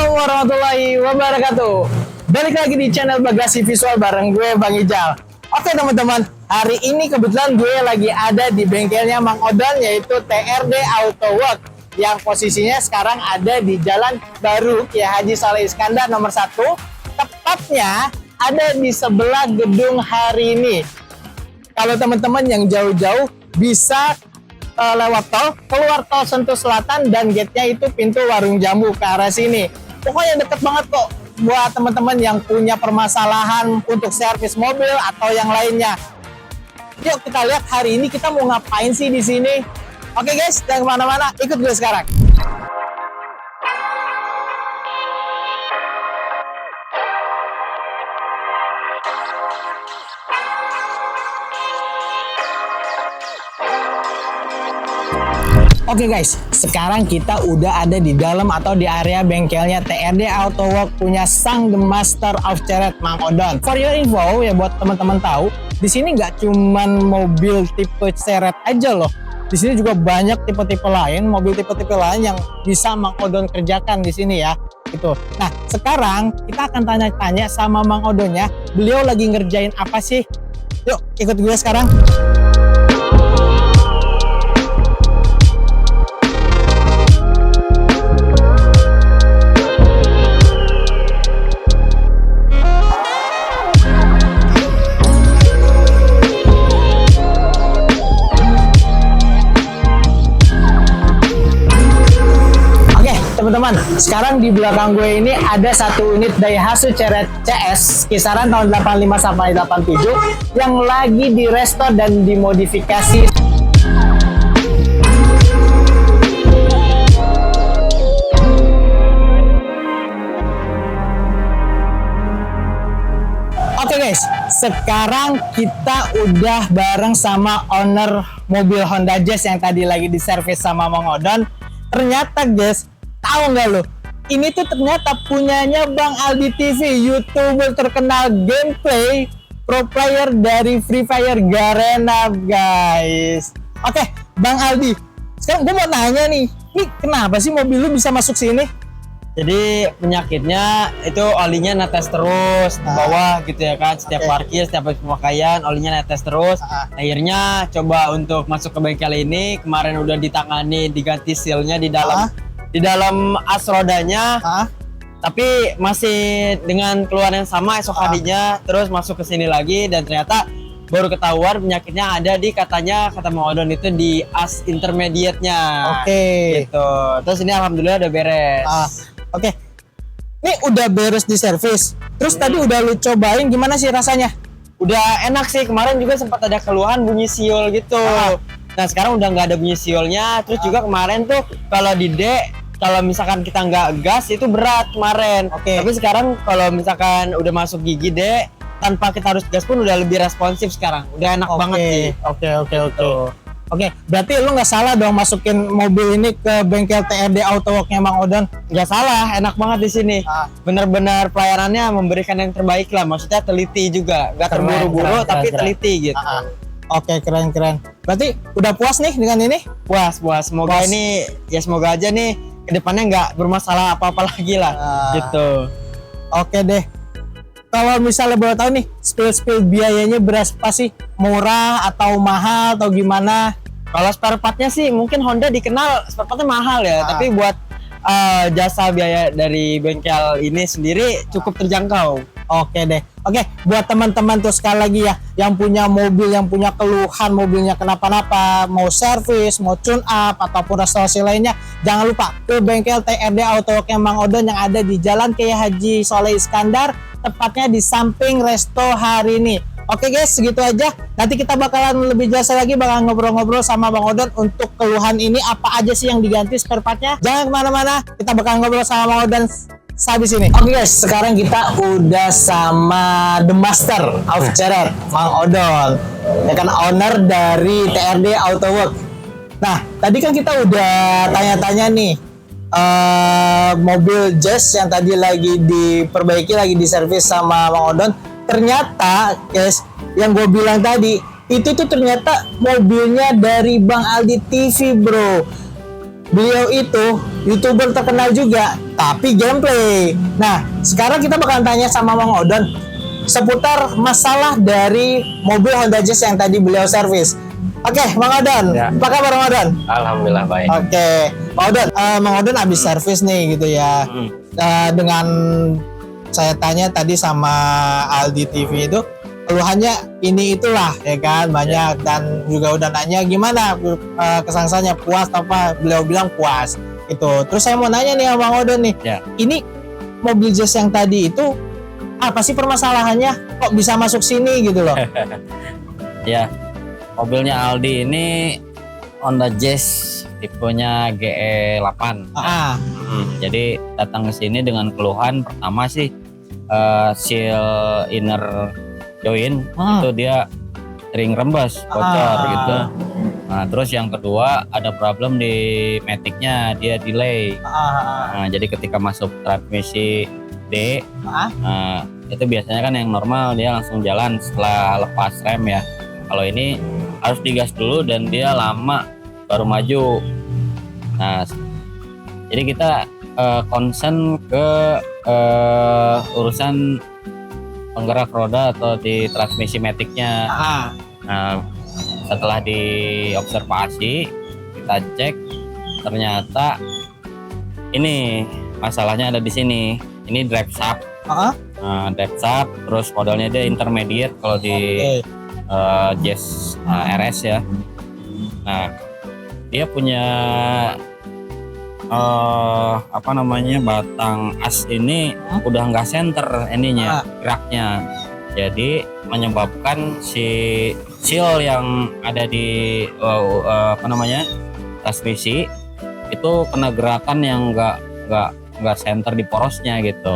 Assalamualaikum warahmatullahi wabarakatuh. Balik lagi di channel Bagasi Visual bareng gue Bang Ijal. Oke teman-teman, hari ini kebetulan gue lagi ada di bengkelnya Mang Odon, yaitu TRD Auto Work, yang posisinya sekarang ada di Jalan Baru Kiai Haji Saleh Iskandar nomor 1. Tepatnya ada di sebelah gedung hari ini. Kalau teman-teman yang jauh-jauh bisa lewat tol, keluar tol Sentul Selatan, dan gate-nya itu pintu Warung Jambu ke arah sini. Pokoknya deket banget kok buat teman-teman yang punya permasalahan untuk servis mobil atau yang lainnya. Yuk kita lihat hari ini kita mau ngapain sih di sini. Oke guys, jangan kemana-mana, ikut gue sekarang. Oke guys, sekarang kita udah ada di dalam atau di area bengkelnya TRD Auto Work punya sang The Master of Ceret Mang Odon. For your info ya, buat teman-teman tahu, di sini nggak cuman mobil tipe Ceret aja loh. Di sini juga banyak tipe-tipe lain, mobil tipe-tipe lain yang bisa Mang Odon kerjakan di sini ya. Gitu. Nah, sekarang kita akan tanya-tanya sama Mang Odonnya, beliau lagi ngerjain apa sih? Yuk, ikut gue sekarang. Teman-teman, sekarang di belakang gue ini ada satu unit Daihatsu Ceret CS kisaran tahun 85 sampai 87 yang lagi direstore dan dimodifikasi. Oke guys, sekarang kita udah bareng sama owner mobil Honda Jazz yang tadi lagi diservis sama Mang Odon. Ternyata guys, tahu nggak lo? Ini tuh ternyata punyanya Bang Aldi TV, YouTuber terkenal gameplay, pro player dari Free Fire Garena, guys. Oke, Bang Aldi, sekarang gue mau nanya nih, ini kenapa sih mobil lu bisa masuk sini? Jadi penyakitnya itu olinya netes terus di bawah gitu ya kan. Setiap parkir, setiap pemakaian olinya netes terus. Akhirnya coba untuk masuk ke bengkel ini, kemarin udah ditangani, diganti sealnya di dalam as rodanya, tapi masih dengan keluaran yang sama esok harinya, terus masuk ke sini lagi, dan ternyata baru ketahuan penyakitnya ada di kata Mang Odon itu di as intermediate-nya. Gitu. Terus ini alhamdulillah udah beres. Oke. Ini udah beres di servis. Terus tadi udah lu cobain, gimana sih rasanya? Udah enak sih, kemarin juga sempat ada keluhan bunyi siul gitu. Nah sekarang udah nggak ada bunyi siulnya. Terus juga kemarin tuh kalau di D, kalau misalkan kita nggak gas itu berat kemarin. Tapi sekarang kalau misalkan udah masuk gigi D, tanpa kita harus gas pun udah lebih responsif sekarang. Udah enak banget sih. Oke, berarti lu nggak salah dong masukin mobil ini ke bengkel TRD Auto Work-nya Mang Odon. Nggak salah, enak banget di sini. Bener-bener pelayanannya memberikan yang terbaik lah. Maksudnya teliti juga, nggak terburu-buru tapi teliti gitu. Oke, keren. Berarti udah puas nih dengan ini? Puas. Semoga ini, ya semoga aja nih kedepannya nggak bermasalah apa-apa lagi lah. Gitu. Oke deh. Kalau misalnya boleh tahu nih, spill biayanya berapa sih? Murah atau mahal atau gimana? Kalau spare partnya sih mungkin Honda dikenal spare partnya mahal ya. Tapi buat jasa biaya dari bengkel ini sendiri cukup terjangkau. Oke deh. Oke, buat teman-teman tuh sekali lagi ya, yang punya mobil, yang punya keluhan mobilnya kenapa-napa, mau servis, mau tune up ataupun restorasi lainnya, jangan lupa ke bengkel TRD Auto Work Mang Odon yang ada di Jalan Kiai Haji Saleh Iskandar, tepatnya di samping Resto hari ini. Oke guys, segitu aja. Nanti kita bakalan lebih jelas lagi, bakal ngobrol-ngobrol sama Bang Odon untuk keluhan ini apa aja sih yang diganti spare partnya. Jangan kemana-mana, kita bakal ngobrol sama Bang Odon habis ini. Oke guys, sekarang kita udah sama The Master of Ceret Mang Odon, ya kan, owner dari TRD Auto Work. Nah, tadi kan kita udah tanya-tanya nih mobil Jazz yang tadi lagi diperbaiki, lagi diservis sama Mang Odon. Ternyata guys, yang gue bilang tadi itu tuh ternyata mobilnya dari Bang Aldi TV, bro. beliau itu YouTuber terkenal juga, tapi gameplay. Nah, sekarang kita bakalan tanya sama Mang Odon seputar masalah dari mobil Honda Jazz yang tadi beliau servis. Oke, Mang Odon, Ya. apa kabar Mang Odon? Alhamdulillah baik. Oke, Mang Odon habis servis nih gitu ya. Dengan saya tanya tadi sama Aldi TV itu, keluhannya ini itulah ya kan banyak, dan juga udah nanya gimana kesannya, puas apa, beliau bilang puas gitu. Terus saya mau nanya nih sama Mang Odon nih, Ya. ini mobil Jazz yang tadi itu apa sih permasalahannya, kok bisa masuk sini gitu loh? Ya, mobilnya Aldi ini Honda Jazz tipenya GE8. Jadi datang ke sini dengan keluhan pertama sih seal inner join itu dia sering rembes, bocor gitu. Nah, terus yang kedua ada problem di maticnya, dia delay. Nah, jadi ketika masuk transmisi D, itu biasanya kan yang normal dia langsung jalan setelah lepas rem ya. Kalau ini harus digas dulu dan dia lama baru maju. Nah, jadi kita concern ke urusan penggerak roda atau di transmisi maticnya. Nah, setelah diobservasi kita cek, ternyata ini masalahnya ada di sini. Ini drive shaft. Drive shaft, terus modelnya dia intermediate kalau di Jazz RS ya. Nah, dia punya batang as ini udah nggak center ininya, geraknya. Jadi menyebabkan si seal yang ada di transmisi itu kena gerakan yang nggak center di porosnya gitu.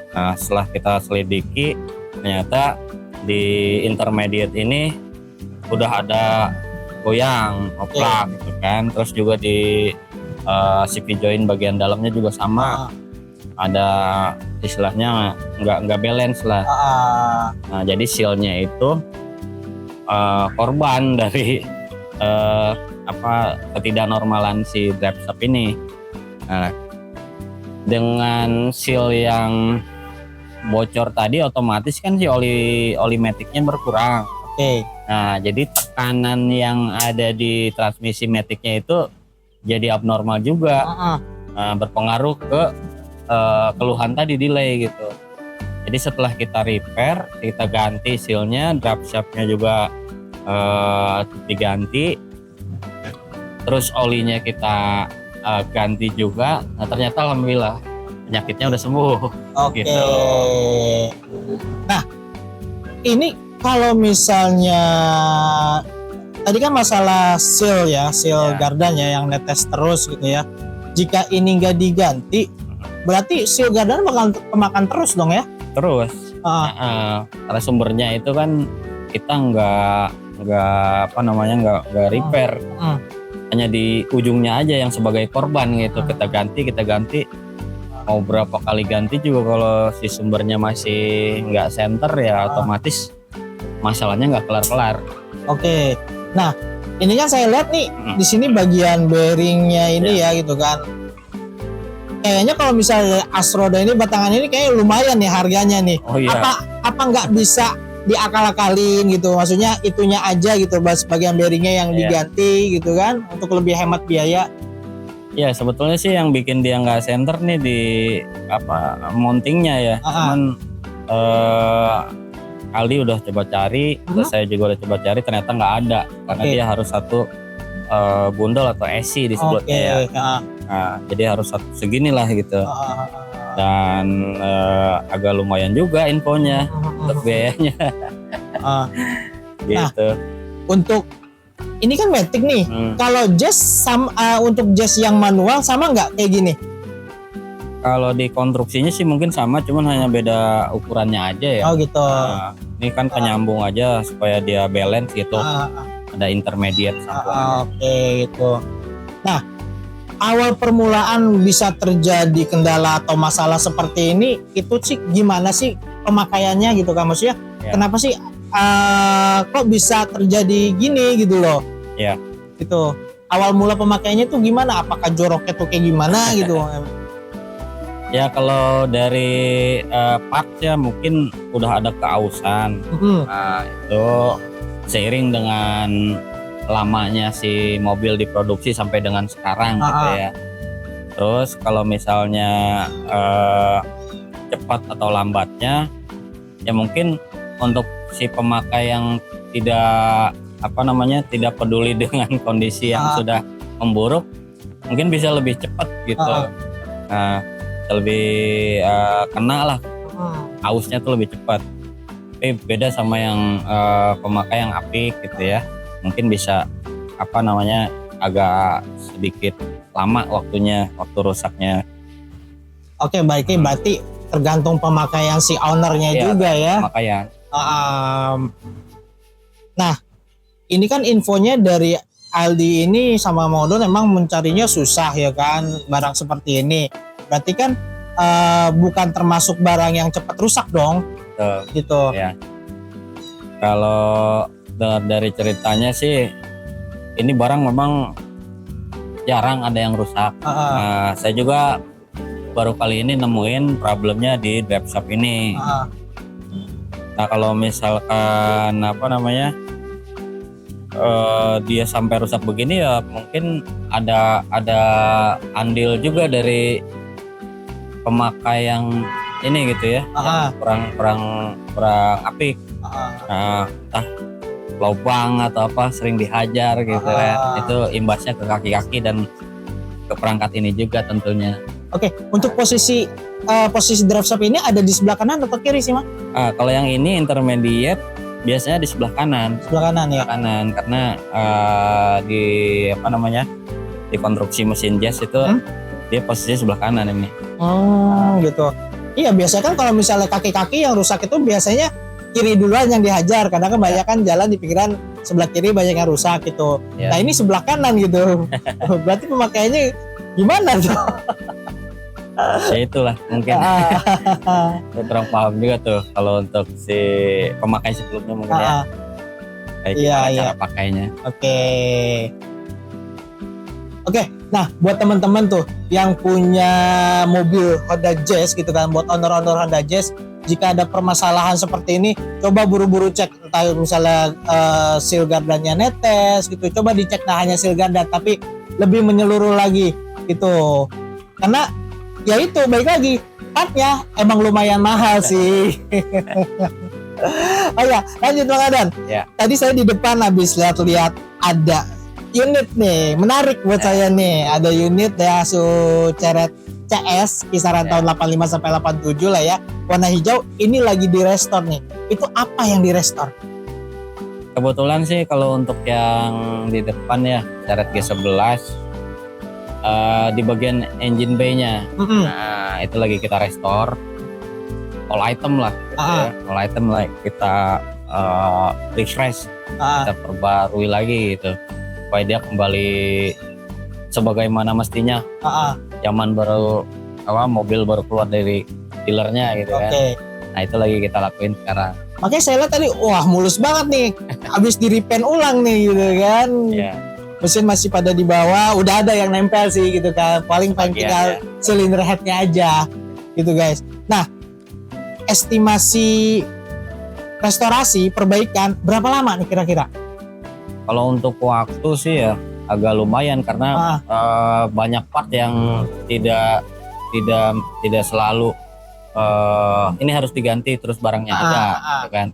Nah, setelah kita selidiki ternyata di intermediate ini udah ada goyang, oplak gitu kan. Terus juga di CV joint bagian dalamnya juga sama, ada istilahnya nggak balance lah. Nah, jadi sealnya itu korban dari ketidaknormalan si drive shaft ini. Nah, dengan seal yang bocor tadi otomatis kan si oli maticnya berkurang. Nah, jadi tekanan yang ada di transmisi maticnya itu jadi abnormal juga. Berpengaruh ke keluhan tadi, delay gitu. Jadi setelah kita repair, kita ganti sealnya, drive shaftnya juga diganti, terus olinya kita ganti juga. Nah, ternyata alhamdulillah penyakitnya udah sembuh. Gitu. Nah, ini kalau misalnya tadi kan masalah seal ya, seal gardanya yang netes terus gitu ya. Jika ini nggak diganti, berarti seal gardan bakal kemakan terus dong ya? Terus. Karena sumbernya itu kan kita nggak repair. Hanya di ujungnya aja yang sebagai korban gitu. Kita ganti. Mau berapa kali ganti juga kalau si sumbernya masih nggak center ya otomatis masalahnya nggak kelar-kelar. Nah, ini kan saya lihat nih di sini bagian bearingnya ini ya gitu kan. Kayaknya kalau misalnya as roda ini, batangan ini kayak lumayan nih harganya nih. Apa nggak bisa diakal-akalin gitu? Maksudnya itunya aja gitu, bagian bearingnya yang diganti gitu kan, untuk lebih hemat biaya. Ya, sebetulnya sih yang bikin dia nggak center nih di mountingnya ya. Cuman Aldi udah coba cari, terus saya juga udah coba cari, ternyata nggak ada karena dia harus satu bundel atau SC disebutnya ya. Nah, jadi harus satu segini lah gitu. Dan agak lumayan juga infonya untuk biayanya. Gitu. Nah, untuk ini kan matic nih. Kalau Jazz untuk Jazz yang manual sama nggak kayak gini? Kalau di konstruksinya sih mungkin sama, cuman hanya beda ukurannya aja ya. Gitu. Nah, ini kan penyambung aja supaya dia balance gitu. Ada intermediate sambungannya. Gitu. Nah, awal permulaan bisa terjadi kendala atau masalah seperti ini, itu sih gimana sih pemakaiannya gitu kan? Maksudnya kenapa sih kok bisa terjadi gini gitu loh? Ya. Gitu. awal mula pemakaiannya tuh gimana? Apakah joroknya tuh kayak gimana gitu? Ya kalau dari partsnya mungkin udah ada keausan. Nah, itu seiring dengan lamanya si mobil diproduksi sampai dengan sekarang gitu ya. Terus kalau misalnya cepat atau lambatnya, ya mungkin untuk si pemakai yang tidak tidak peduli dengan kondisi yang sudah memburuk, mungkin bisa lebih cepat gitu. Nah, lebih kena lah, ausnya tuh lebih cepat. Tapi beda sama yang pemakai yang apik gitu ya, mungkin bisa agak sedikit lama waktu rusaknya. Oke, baiknya berarti tergantung pemakaian si ownernya juga ya. Pemakaian. Nah, ini kan infonya dari Aldi ini sama Modon emang mencarinya susah ya kan, barang seperti ini. Berarti kan bukan termasuk barang yang cepat rusak dong. Gitu. Ya. Kalau dari ceritanya sih, ini barang memang jarang ada yang rusak. Nah, saya juga baru kali ini nemuin problemnya di drive shop ini. Nah, kalau misalkan dia sampai rusak begini, ya mungkin ada andil juga dari pemakai yang ini gitu ya, yang kurang apik. Nah, entah lubang atau apa sering dihajar gitu kan, itu imbasnya ke kaki-kaki dan ke perangkat ini juga tentunya. Oke, untuk posisi drive shop ini ada di sebelah kanan atau kiri sih, Mas? Kalau yang ini intermediate biasanya di sebelah kanan. Sebelah kanan ya. Kanan, karena di di konstruksi mesin jazz itu dia posisinya sebelah kanan ini. Gitu. Iya, biasanya kan kalau misalnya kaki-kaki yang rusak itu biasanya kiri duluan yang dihajar, karena kebanyakan jalan di pinggiran sebelah kiri banyak yang rusak gitu. Nah, ini sebelah kanan gitu. Berarti pemakaiannya gimana tuh? Ya itulah mungkin. Saya kurang paham juga tuh kalau untuk si pemakai sebelumnya mungkin ya. Kayak cara pakainya. Oke, nah buat teman-teman tuh yang punya mobil Honda Jazz gitu kan, buat owner-owner Honda Jazz, jika ada permasalahan seperti ini, coba buru-buru cek, entah misalnya seal gardannya netes gitu, coba dicek, nah hanya seal gardan, tapi lebih menyeluruh lagi gitu, karena ya itu baik lagi partnya emang lumayan mahal sih. Oh ya, lanjut Bang Adan. Tadi saya di depan habis lihat-lihat ada unit nih, menarik buat saya nih. Ada unit ya Ceret CS kisaran tahun 85 sampai 87 lah ya. Warna hijau, ini lagi di restore nih. Itu apa yang di restore? Kebetulan sih kalau untuk yang di depan ya, Ceret G11 di bagian engine bay-nya. Nah, itu lagi kita restore. All item lah gitu ya. All item lah kita refresh, kita perbarui lagi gitu, supaya dia kembali sebagaimana mestinya. Zaman baru mobil baru keluar dari dealernya gitu kan. Nah, itu lagi kita lakuin sekarang. Makanya saya lihat tadi, wah mulus banget nih, habis di repaint ulang nih gitu kan. Mesin masih pada di bawah, udah ada yang nempel sih gitu kan, paling tinggal silinder headnya aja gitu guys. Nah, estimasi restorasi perbaikan berapa lama nih kira-kira? Kalau untuk waktu sih ya agak lumayan, karena banyak part yang tidak selalu ini harus diganti terus barangnya ada gitu kan.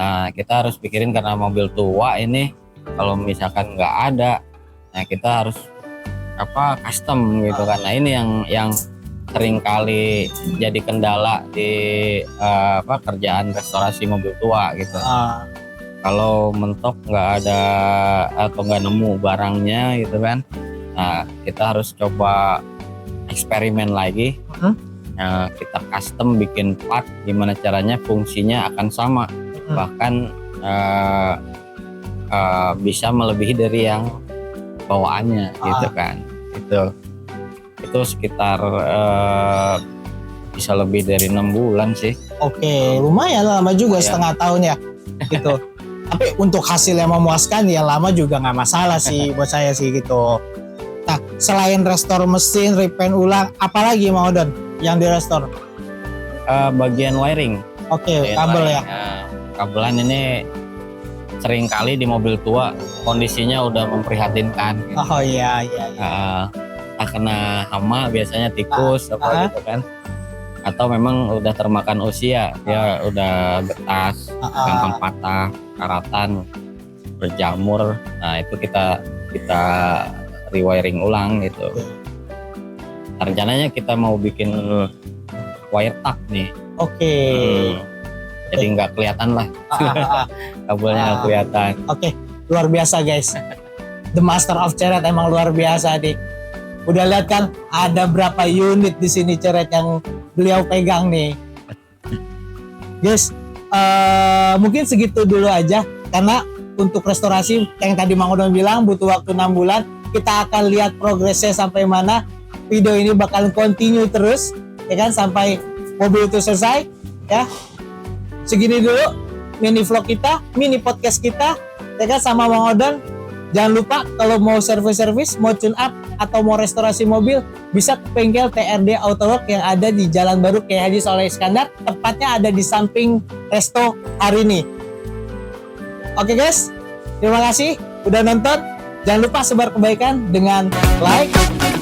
Nah, kita harus pikirin karena mobil tua ini, kalau misalkan nggak ada, nah kita harus custom gitu kan. Nah, ini yang sering kali jadi kendala di kerjaan restorasi mobil tua gitu. Kalau mentok nggak ada atau nggak nemu barangnya gitu kan, nah kita harus coba eksperimen lagi. Nah, kita custom bikin part, gimana caranya fungsinya akan sama, bahkan bisa melebihi dari yang bawaannya gitu kan. Itu sekitar bisa lebih dari 6 bulan sih. Oke, lumayan lama juga, setengah tahun ya gitu. Tapi untuk hasil yang memuaskan ya lama juga nggak masalah sih buat saya sih gitu. Nah, selain restore mesin, repaint ulang, apalagi Mang Odon yang di restore? Bagian wiring. Oke, Bagian kabel wiring. ya. Kabelan ini sering kali di mobil tua kondisinya udah memprihatinkan. Gitu. Oh iya. Kena hama biasanya tikus apa gitu kan. Atau memang udah termakan usia, ya udah getas, gampang patah, karatan, berjamur. Nah itu kita rewiring ulang gitu. Rencananya kita mau bikin wire tuck nih. Oke. Jadi nggak kelihatan lah, kabelnya nggak kelihatan. Oke, luar biasa guys. The Master of Ceret emang luar biasa nih. Udah lihat kan ada berapa unit di sini ceret yang beliau pegang nih. Guys, mungkin segitu dulu aja karena untuk restorasi yang tadi Mang Odon bilang butuh waktu 6 bulan. Kita akan lihat progresnya sampai mana. Video ini bakal continue terus ya kan sampai mobil itu selesai ya. Segini dulu mini vlog kita, mini podcast kita ya kan sama Mang Odon. Jangan lupa kalau mau servis, mau tune up atau mau restorasi mobil bisa ke bengkel TRD Autowork yang ada di Jalan Baru Kiai Haji Soleh Iskandar. Tepatnya ada di samping Resto Harini. Oke guys, terima kasih udah nonton. Jangan lupa sebar kebaikan dengan like,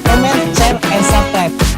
comment, share, and subscribe.